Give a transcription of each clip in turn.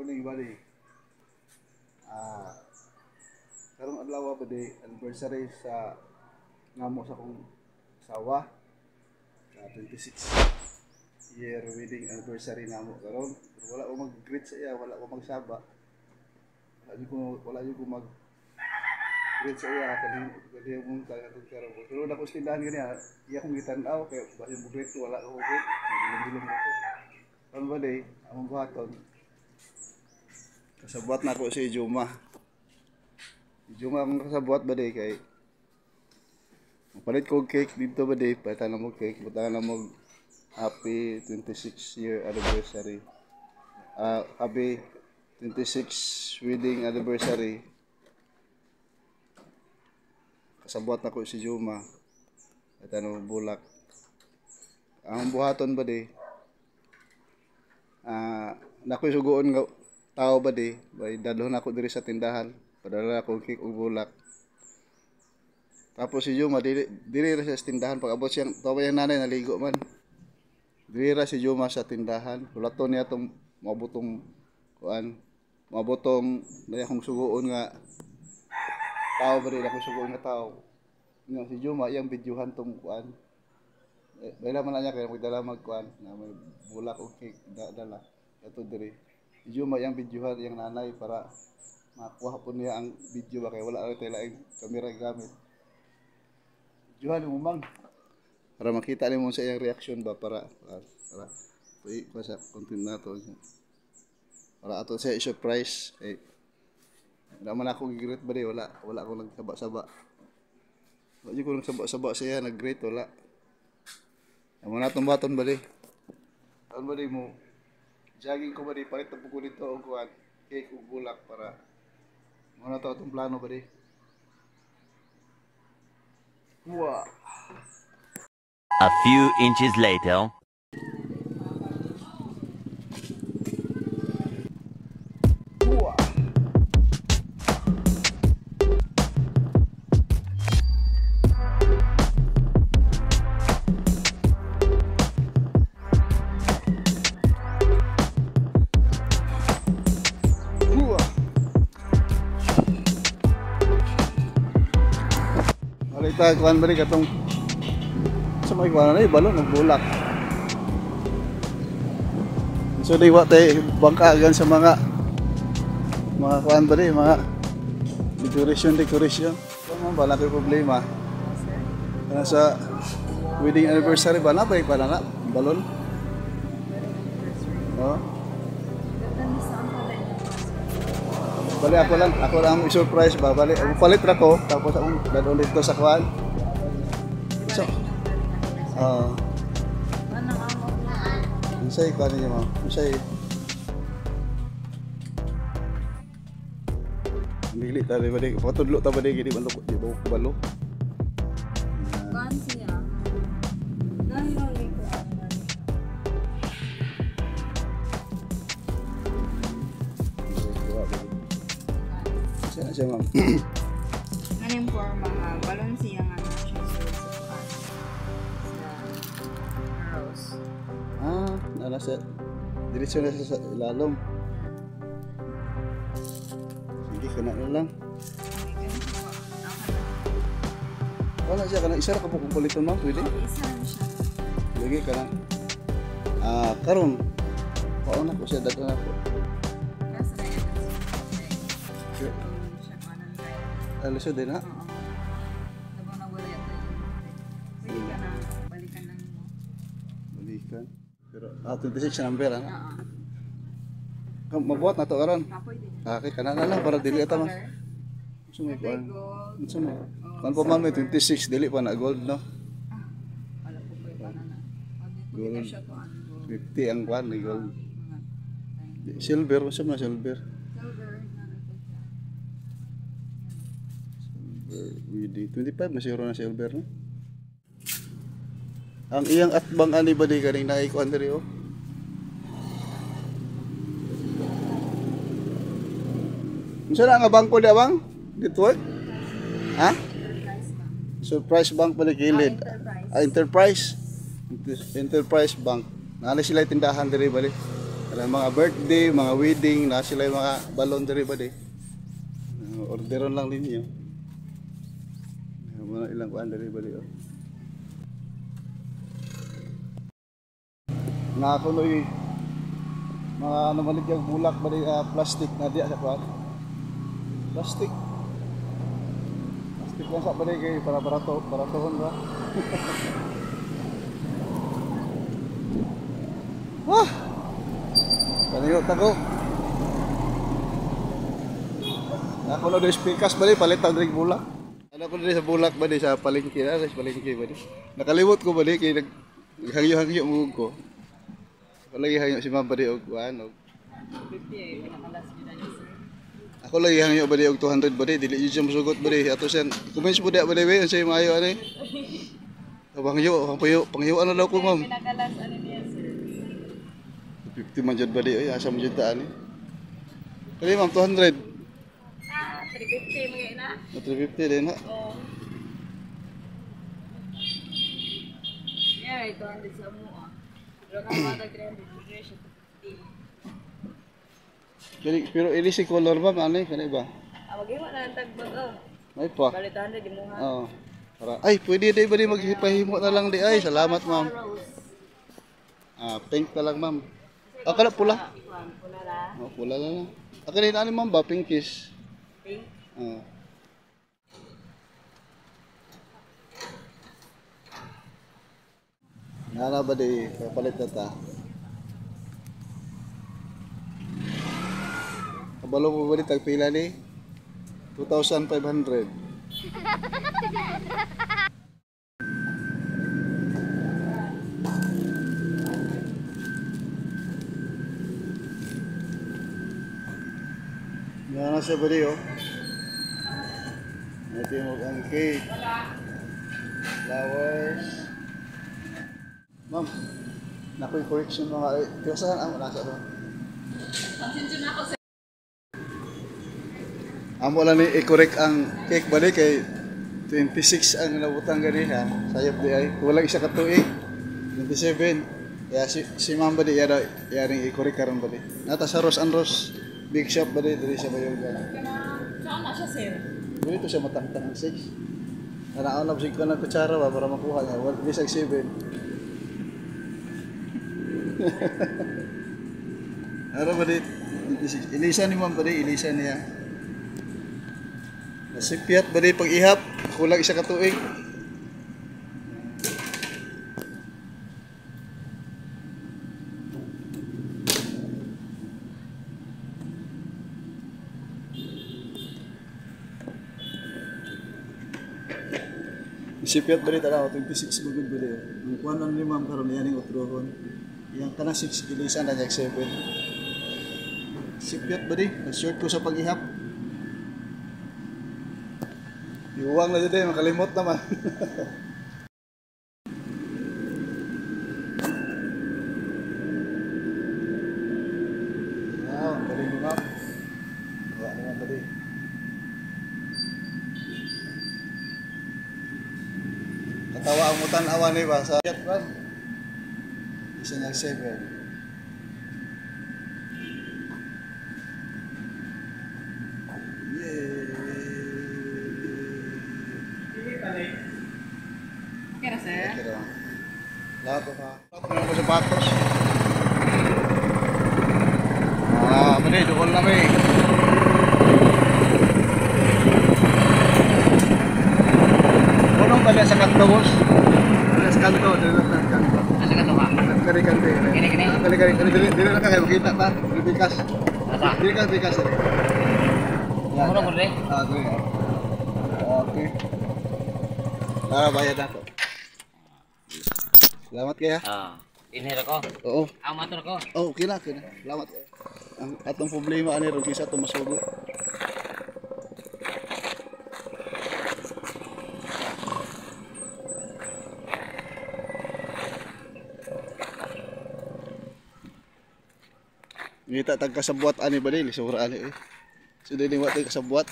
morning buddy. Karong adlaw ba di anniversary sa ngamo sa kong asawa. 26 year wedding anniversary namo karon. Wala ko mag-greet sa iya, wala ko magsaba. Wala ko mag-greet sa iya kani mong karon karon. Pero na ko tindahan kaniya, iya kong gitan-aw kay basi mo greet wala ko greet. Nagilom-ilom ako. Karon ba di among buhaton. Kasabot na ko si Juma. Juma akong kasabot ba di kay palit ko cake dito ba di, palitan na mo cake, butangan na mo happy 26 year anniversary. Happy 26 wedding anniversary. Kasabot na ko si Juma. Palitan na mo bulak. Ang buhaton ba di, nakoy sugoon nga tao ba di, bay dadlon ako diri sa tindahan, padala ako cake ug bulak. Tapos si Juma diri ra sa tindahan pag abot siyang tawa yang nanay naligo man. Diri ra si Juma sa tindahan, hulaton niya tong mabutong na akong sugoon nga tao ba di akong sugoon nga tao. Nga si Juma iyang videohan tong kuan. Dala man niya kay magdala magkuan na may bulak o cake dala. Ato diri. Si Juma iyang videohan iyang nanay para makuha po niya ang video ba kay wala ra tay laing kamera gamit. Juhan mo mang para makita nimo sa iyang reaction ba para sa content nato para ato sa surprise naman ako gi-greet ba di wala ako nagsaba-saba ko nagsaba-saba sa iya nag-greet wala amo natong baton ba di ano ba di mo jogging ko ba di palit po ko dito og kuan cake ug bulak para mo na to atong plano ba di. Wow. A few inches later. Wow. Kita kuan balik katong sa may kuan na balon ng bulak. So di wa tay bangkagan sa mga kuan bali mga decoration. Kung bala kay problema. Kana sa wedding anniversary ba na pa na balon? Oh. Bali ako lang i-surprise ba bali palit ra ko tapos akong dadon dito sa kuan. So unsay kuan niya mo? Unsay Bili ta ba di patudlo ta ba di balo di balo. Kuan siya. Dahil ulit ko siya ma'am. Ngayon po mga balon siya nga siya sa rose. Nasa diretso na sa ilalom. Sige kana na lang. Wala siya kana isa ra ka po kumpleton ma'am pwede. Isa na siya. Lagi kana. Karon pauna ko siya dadala ko. Kasi na yan. Alas din ha. Habang nawala yan tayo. Pwede ka na balikan lang mo. Balikan. Pero 26 na number ha. Oo. Mabuhat na to karon. Pwede. Okay, kana na lang para dili ata man. Sumay ko. Sumay. Kan pa man may 26 dili pa na gold no. Wala po pa yung na. Gold. Siya to 50 ang kwan ni gold. Silver, masam na silver. Wedding 25 na siguro na silver no. Ang iyang atbang ani ba di kaning naikuan diri oh. Unsa na nga bangko di abang? Dito eh? Ha? Surprise Bank pa kilid. Enterprise. Enterprise Bank. Nana sila tindahan diri bali. Kaya mga birthday, mga wedding, na sila yung mga balon diri ba di. Orderon lang ninyo. Mga ilang kuan diri ba di. Oh. Nga ako noy mga namalig yung bulak ba di plastic na diya sa kuan. Plastic. Plastic lang sa ba di kay para baratohon ba. Wah! Panayot ako. Ako na doon speakers ba di, palit ang drink bulak. Ano ko na sa bulak ba di, sa palengke na, sa palengke ba di. Nakalimot ko ba di, kaya naghangyo-hangyo mo ko. Ako lagi hangyo si ma'am ba di, og ano. 50 eh, pinakalas nyo na niya sir. Ako lagi hangyo ba di, og 200 ba di, dili yun siya masugot ba di. Ato siya, comments mo di ba di, ang sa'yo maayo ano eh. Panghiyo ano daw ko ma'am. Pinakalas ano niya sir. 50 man dyan ba di, ay asa mo dyan taan eh. Kali ma'am, 200. 350 mga ina. 350 din ha. Oo. Yeah, 200 sa mo ah. Pero kapatag 300, bigay siya 250. Pero ili si color ma'am, ano eh, kanay ba? Maghiwa na ang tagbag oh. May pa. Bali 200 di mo ha. Oo. Ay, pwede di ba di maghipahimo na lang di ay. Salamat ma'am. Rose. Pink na lang ma'am. Kala pula. Pula la. Pula lang. Akin na ni ma'am ba, pinkish. Pink. Nana ba di, papalit na ta. Kabalo mo ba di, tagpila ni? 2,500. Nana siya ba di oh. Ito yung ang cake. Flowers. Ma'am, naku yung correction mga tiwasahan ang nasa doon. Amo lang ni i-correct ang cake bali kay 26 ang nabutang gani ha. Sayop di ay wala isa ka tuig. 27. Kaya si ma'am bali yaring i-correct karon bali. Nata sa Rose and Rose big shop bali diri sa Bayoga. Saan na siya sir? Dito siya matangtang 6. Ana na bisig ko ng kutsara ba para makuha niya. Wala bisag 7. Ano ba dit? Ilisa ni ma'am ba di? Ilisa niya. Nasipyat ba di pag ihap? Kulang isa ka tuig. Nasipyat ba di tala? 26 bagod ba di? Ang kuwan lang ni ma'am karon yan yung utrohon. Yang kana 6 ilisa na niya 7. Sipyat ba di? Nag-short ko sa pag-ihap. Iuwang na dito, makalimot naman. Wow, ang galing ni ma'am. Gawa naman ba di? Katawa ang mutan-awa ni ba sa Sipyat ba? Isa niya 7. Okay na sir? Pero, lahat ko pa. Lahat ko sapatos. Mali, doon na may. Punong ba sa kanto, boss? Sa kanto, dito sa kanto. Asa ka to ka? Kari-kante. Kini-kini? Kari-kari. Dili na kaya makita ta. Bikas. Asa? Bikas. Mura mo rin? Okay. Bayad na to. Salamat kaya. Inhera ko. Oo. Amator ko. Oh, okay na. Salamat. Ang atong problema ani ron kisa to masugo. Ngita tag kasabwat ani ba dili sura ani eh. So dili wa tay kasabwat.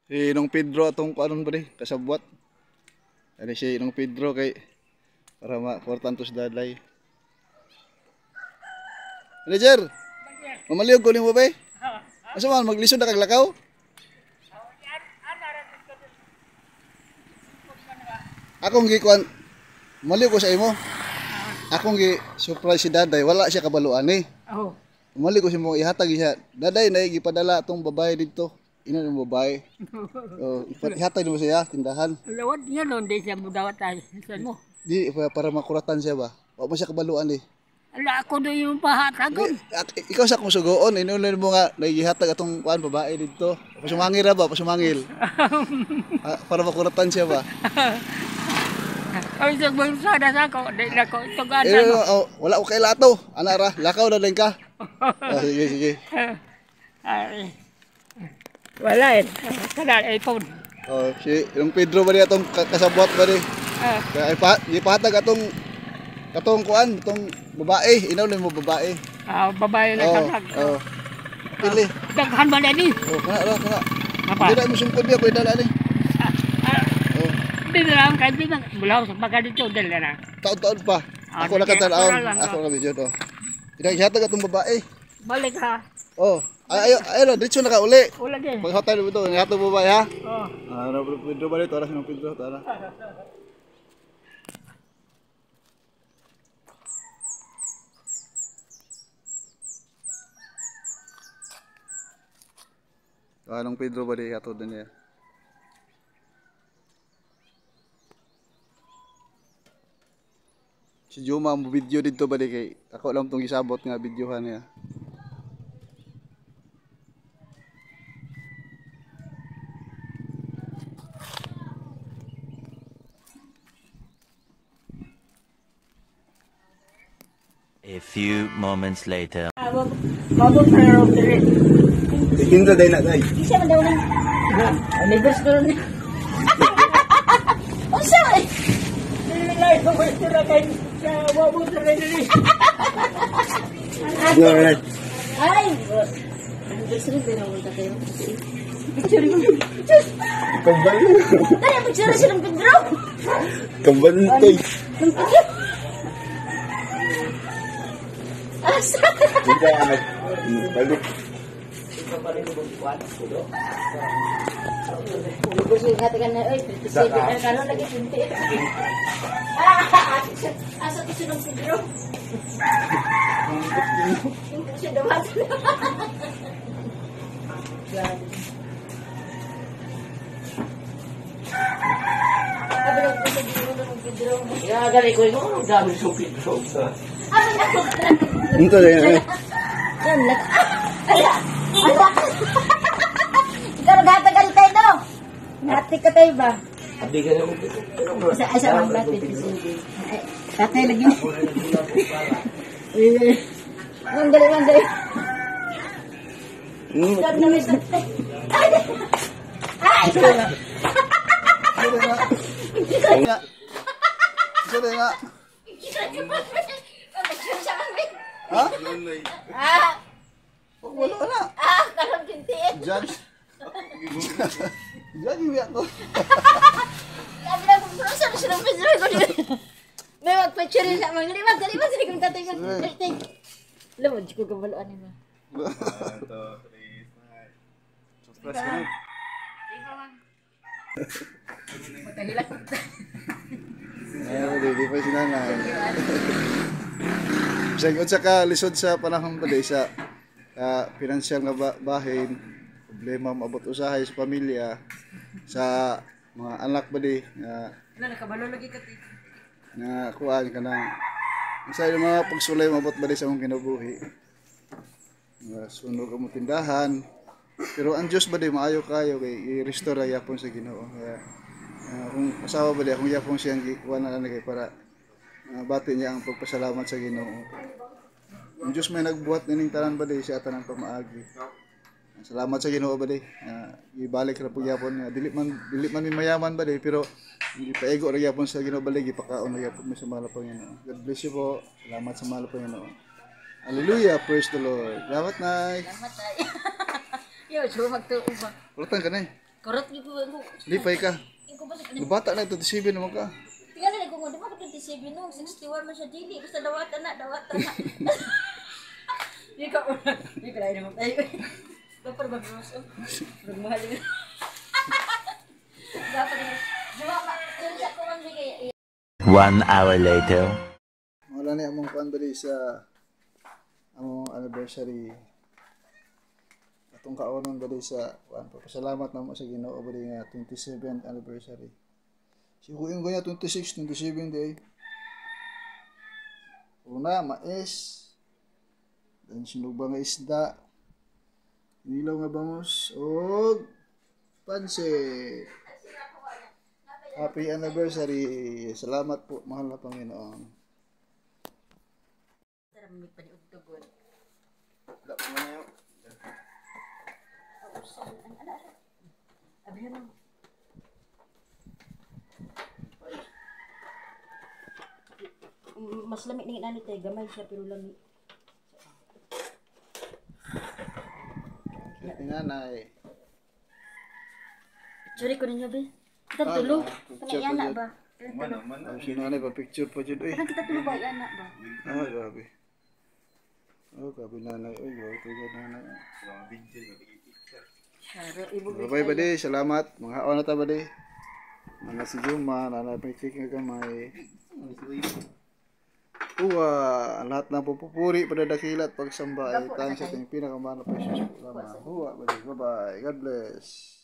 Si Nong Pedro atong kanon ba di kasabwat. Ani si Nong Pedro kay para ma importante sa dadlay. Manager. Mamaliog ko ni mo ba? Asa man maglisod na kag lakaw? Akong gikuan maliog ko sa imo. Akong gi surprise si Daday, wala siya kabaluan eh. Oh. Maliog ko si mo ihatag siya. Daday na gipadala tong babae dito. Ina ng babae. Oh, ihatag mo siya tindahan. Lawad niya noon, di siya mudawat tayo. Saan mo? Di para makuratan siya ba? Wa mo siya kabaluan eh. Ala, ako doon yung pahatagon. Ikaw sa kung sugoon, inulan mo nga, nagihatag atong kuan babae dito. Pasumangil ra ba? Pasumangil. Para makuratan siya ba? Ay, sa bulsada sa ako, di na ko ito gana. Wala ko kay lato. Ana ra, lakaw na lang ka. Sige, sige. Ay, wala eh. Kada iPhone. Oh, si yung Pedro ba niya atong kasabot ba ni? Kaya ipahatag atong kuan, atong babae, inaw lang mo babae. Babae na kasag. Oh. Pili. Daghan ba na ni? Oh, kana. Apa? Hindi na mo sungkod niya ko idala ni. Oh. Di na lang kahit di na. Bulaw sa pagka dito, dali na. Taon-taon pa. Ako na katanaon. Ako na medyo to. Ihatag atong babae. Balik ha. Oh. Ayo, diretso na ka uli. Ulag eh. Pag hotel mo to, ihatag babae ha. Oh. Ano Pedro ba dito? Oras ng Pedro, tara. Anong Pedro ba di ato din niya? Si Juma mo video dito ba di kay ako lang tong isabot nga videohan niya. A few moments later. Mabot na rin rin. Kinsa day na day? Isa man daw na. Neighbors ko rin. O siya eh. Nililay ko ko ito na kayo sa mabot na rin rin. Ay! Neighbors rin din ako kayo. Picture mo. Kambal. Ay, picture siya ng Pedro. Kambal tay. Ng Pedro. Asa? Balik. Gusto yung hatikan na, oy, 27 na kanon, lagi 28. Asa ko siya ng Pedro? Hindi siya dapat. Sabi lang ko sa Pedro ng Pedro. Gali ko yung mga gamit sa Pedro. Ano na ko? Ito day na. Yan, ala! Ala! Ikaw naghatagal tayo, no? Nati ka tayo ba? Abi ka na mo Pedro. Asa ang lapit ko. Tatay lagi na. Mandali. Stop na may stop. Ay! Ito day nga. Ha? Wala na. Karang kintiin. Judge. Judge yung ko. Sabi lang kung saan siya ng picture ko dito. May magpicture rin sa mga liwag. Dali ba? Sili kong tatay ka. Lamod, ko kabaluan nila. Surprise ka na. Matahilak. Ay, di pa sinanay. Sagot sa ka lisod sa panahon pa di sa financial nga bahin, problema maabot usahay sa pamilya, sa mga anak ba di Wala, nakabalo lagi ka. na kuan ka na sa mga pagsulay maabot ba di sa mong kinabuhi. Sunog ang tindahan. Pero ang Diyos ba di maayo kayo kay i-restore yapon sa Ginoo. Kaya kung asawa ba di akong yapon siyang kuan na kay para bati niya ang pagpasalamat sa Ginoo. Ang Diyos may nagbuhat nining tanan ba di siya tanang pamaagi. Salamat sa Ginoo ba di. Ibalik ra pud yapon dili man mayaman ba di pero hindi pa ego ra yapon sa Ginoo balik ipakaon ra yapon mo sa mahal Panginoon. God bless you po. Salamat sa mahal Panginoon. Hallelujah, praise the Lord. Salamat nay. Salamat tayo. Yo, sure magtuo ba? Kulatan ka na eh. Korot yung ko. Lipay ka. Ikaw ba sa Bata na ito, 27 naman ka. tingnan na kung di ba 27 no, 61 man siya dili. Basta dawatan na. Hindi ko lang naman tayo. Dapat mag-rose. Magmahal yun. Dapat yun. Diba ba? Yung sa kuman bigay. 1 hour later. Wala na among kuan bali sa among anniversary. Atong kaonon bali sa kuan. Pasalamat namo sa Ginoo bali nga 27th anniversary. Siguin ko niya 26, 27 day. Una, mais. Dan sinuba nga isda. Nilaw nga bangus. O pansit. Happy anniversary. Salamat po, mahal na Panginoon. Tara, may paniudtugon. Wala po na yun. Abi mo. Mas lamig ning ani tay gamay siya pero lamig. Nanay. Tsuri ko ninyo be. Kita tulo. Kana yana ba? Ang sinanay pa picture pa dyan. Uy. Kana kita tulo ba yana ba? Ah, grabe. Oh, grabe nanay. Uy, grabe ka nanay. Saro ibo. Bye bye salamat. Mga haon na ta bade. Mga si Juma, nanay pa check nga gamay. Lahat na pupupuri pada dakilat pagsamba ay tayong sa ating pinakamahal na precious po lamang. Bye bye. God bless.